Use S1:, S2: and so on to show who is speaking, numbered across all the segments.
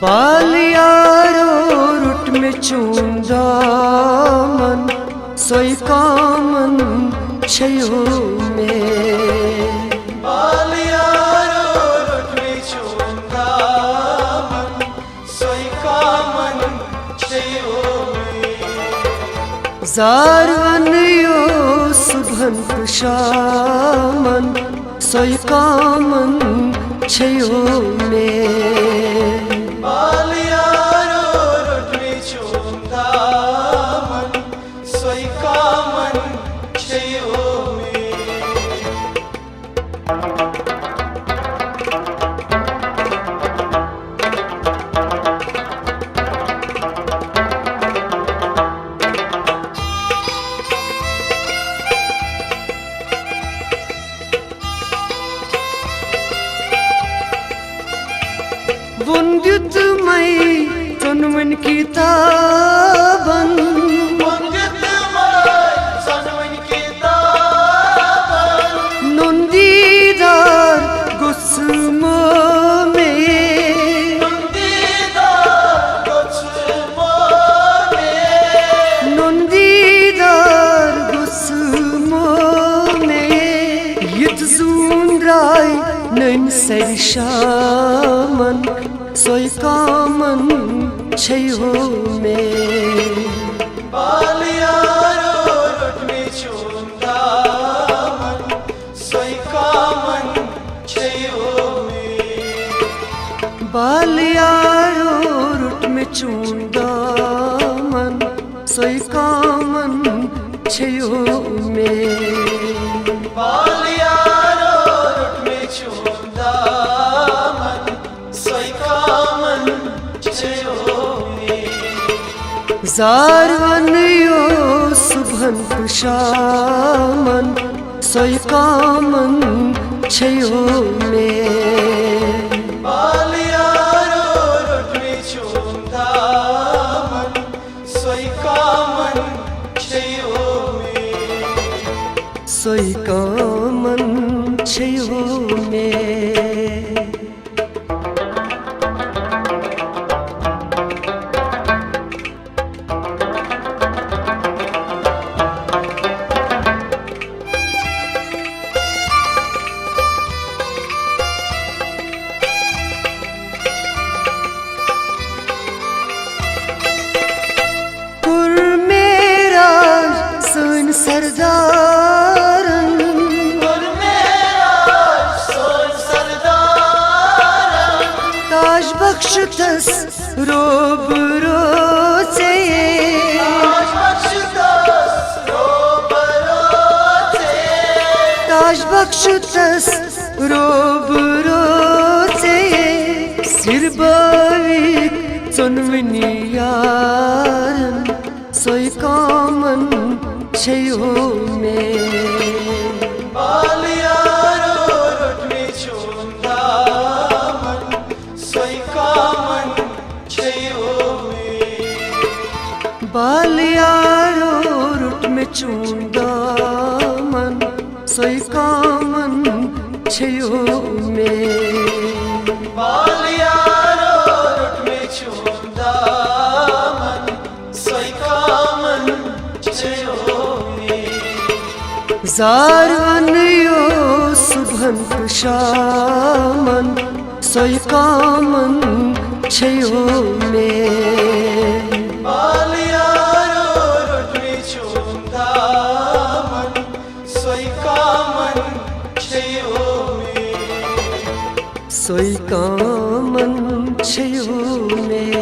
S1: बाल यारो रुट में चूंदा मन सोई कामन छयो में।
S2: बाल यारो रुट में चूंदा मन सोई कामन छयो में।
S1: ज़ारवन यो सुभन शामन सोई कामन छयो में।
S2: बाल यारो रुट में चूंदा मन सोई कामन छयो में।
S1: वुंद्युत मई तनुमन किताबन नंदीदार गुस्मो में। नंदीदार गुस्मो में युद्ध जूंद्राय नैन सरशामन सोई कामन छयो में।
S2: बाल यारो रुट में चूंदा मन सोई कामन छयो में।
S1: बाल यारो रुट में चूंदा मन सोई कामन छयो में।
S2: बाल यारो रुट में चूंदा मन सोई कामन छयो में।
S1: ज़ारवन यो सुभन शामन सोई कामन छयो में।
S2: बाल यारो रुट में चूंदा मन सोई कामन छयो में।
S1: सोई कामन छयो में। सरदारन ताज बख्श तस रोब रोचे। ताज बख्श तस रोब रोचे सिर बाविक चुनवनी यारन सोई कामन छयो में।
S2: बाल यारो रुट में चूंदा मन सोई कामन छयो में।
S1: बाल यारो रुट में चूंदा मन सोई कामन छयो में।
S2: बाल यारो रुट में चूंदा मन सोई कामन छयो में।
S1: ज़ारवन यो सुभन शामन सोई कामन छयो में।
S2: बाल यारो रुट में चूंदा मन सोई कामन छयो में।
S1: सोई कामन छयो में।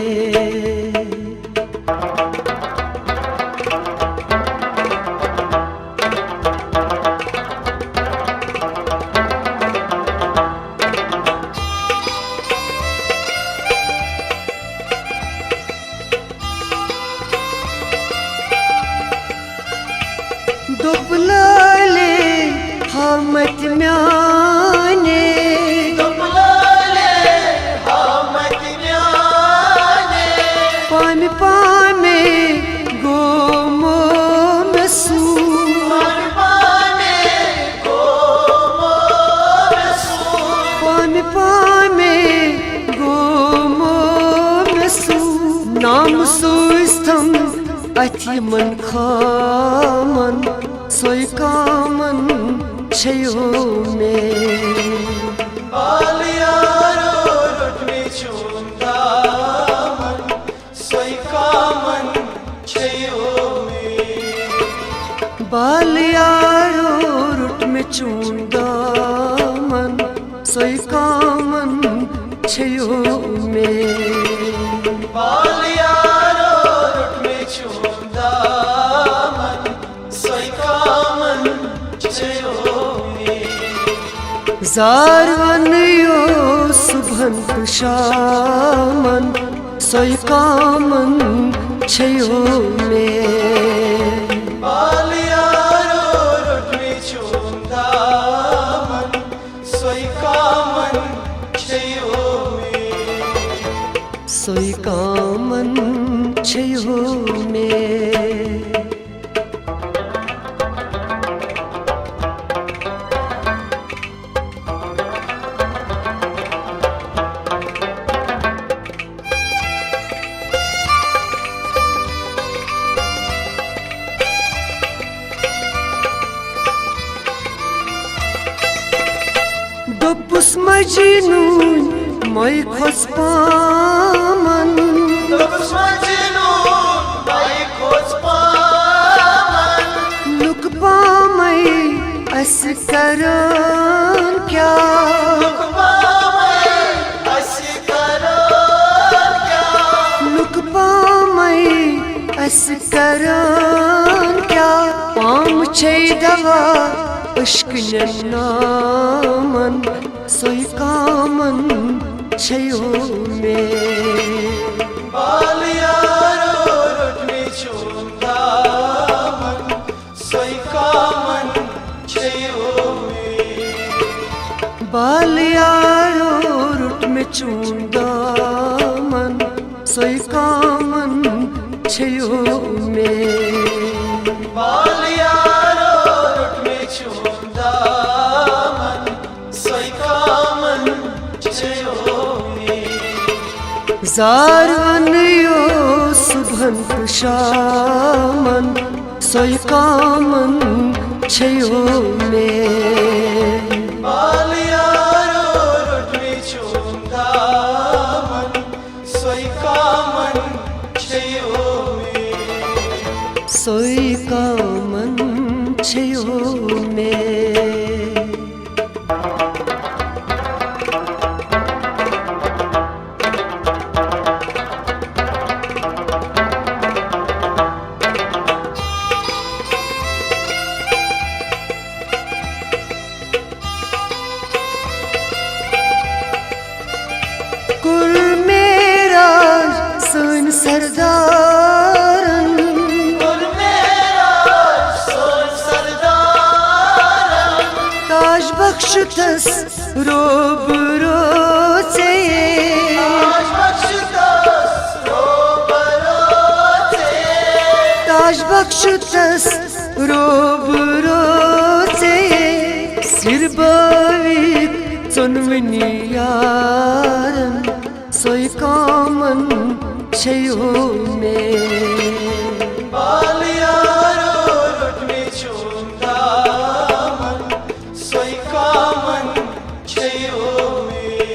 S1: दुबलाले हमत म्याने पामे पामे गोमो मसू। पामे पामे गोमो अथिमन खामन सोई कामन छयो में
S2: बाल यारो रुट में चूमदा मन सोई कामन छयो में
S1: बाल यारो रुट में चूंदा मन सोई कामन छयो में
S2: बाल यारो रुट में चूमदा मन सोई कामन छयो में
S1: ज़ारवन यो सुभन शामन सोई कामन छयो में
S2: बाल यारो रुट में चूमदा मन सोई कामन छयो में
S1: सोई कामन छयो में Dopus majnun moy khos paman
S2: Dopus majnun moy khos paman
S1: Luk pamai as karan kya
S2: Luk pamai as karan kya
S1: Luk pamai as karan kya Pam chey dawa Ishq naman सोई कामन छयो में
S2: बाल यारो रुट में चूमदा मन सोई कामन छयो में
S1: बाल यारो रुट में चूंदा मन सोई कामन छयो में
S2: बाल यारो रुट में चूमदा मन सोई कामन छयो में
S1: ज़ारवन यो सुभन शामन सोई कामन छयो में
S2: बाल यारो रुट में चूमदा मन सोई कामन छयो में
S1: सोई कामन छयो में कुल मेरा सन सरदारन
S2: कुल मेरा सोन सरदारन
S1: ताज बख्श तस रोब रोचे
S2: ताज बख्श दस रोबरोचे
S1: ताज बख्श तस रोब रोचे सिर बाविक चुनवनी यारन सोई कामन छयो में
S2: बाल यारो रुट में चूमदा मन सोई कामन छयो में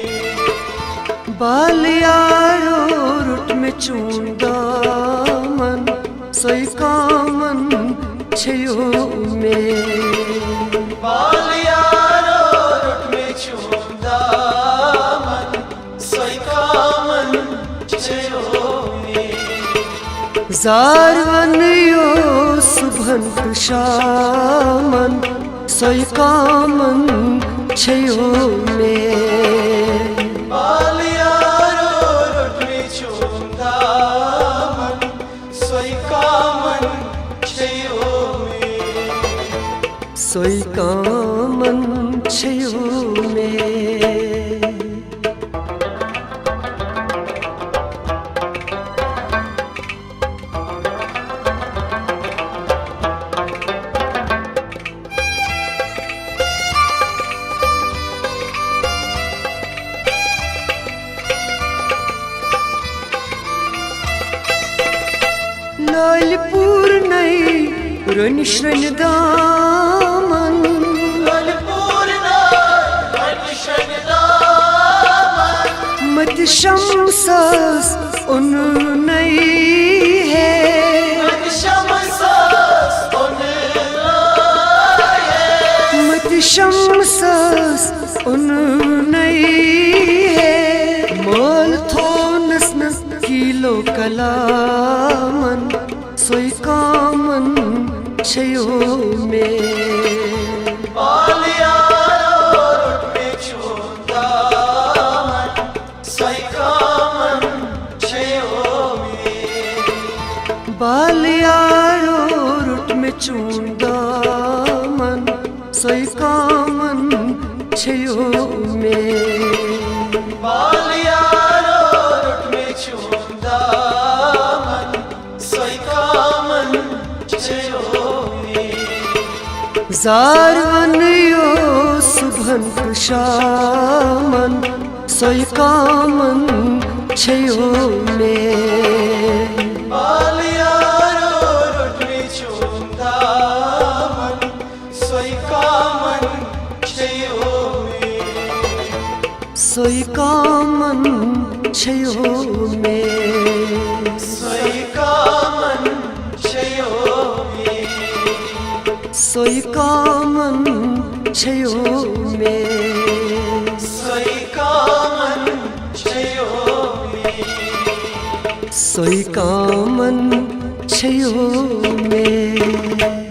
S1: बाल यारो रुट में चूंदा मन सोई कामन छयो में
S2: बाल यारो रुट में चूमदा मन सोई कामन छयो में
S1: ज़ारवन यो सुभन शामन सोई कामन छयो में
S2: बाल यारो रुट में चूमदा मन सोई कामन छयो में
S1: सोई कामन छयो में लाल रन श्रन दामन मत शमसस उन नहीं है मत शमसस उन नहीं है मोल थो नस नस किलो कलामन सोई कामन छयो में बाल यारो रुट में चूंदा मन सोई कामन छयो में
S2: बाल यारो रुट में चूंदा मन सोई कामन छयो में
S1: ज़ारवन यो सुभन शामन सोई कामन छयो में सोई कामन छयो में
S2: सोई कामन छयो में
S1: सोई कामन छयो में
S2: सोई कामन छयो में
S1: सोई कामन छयो में।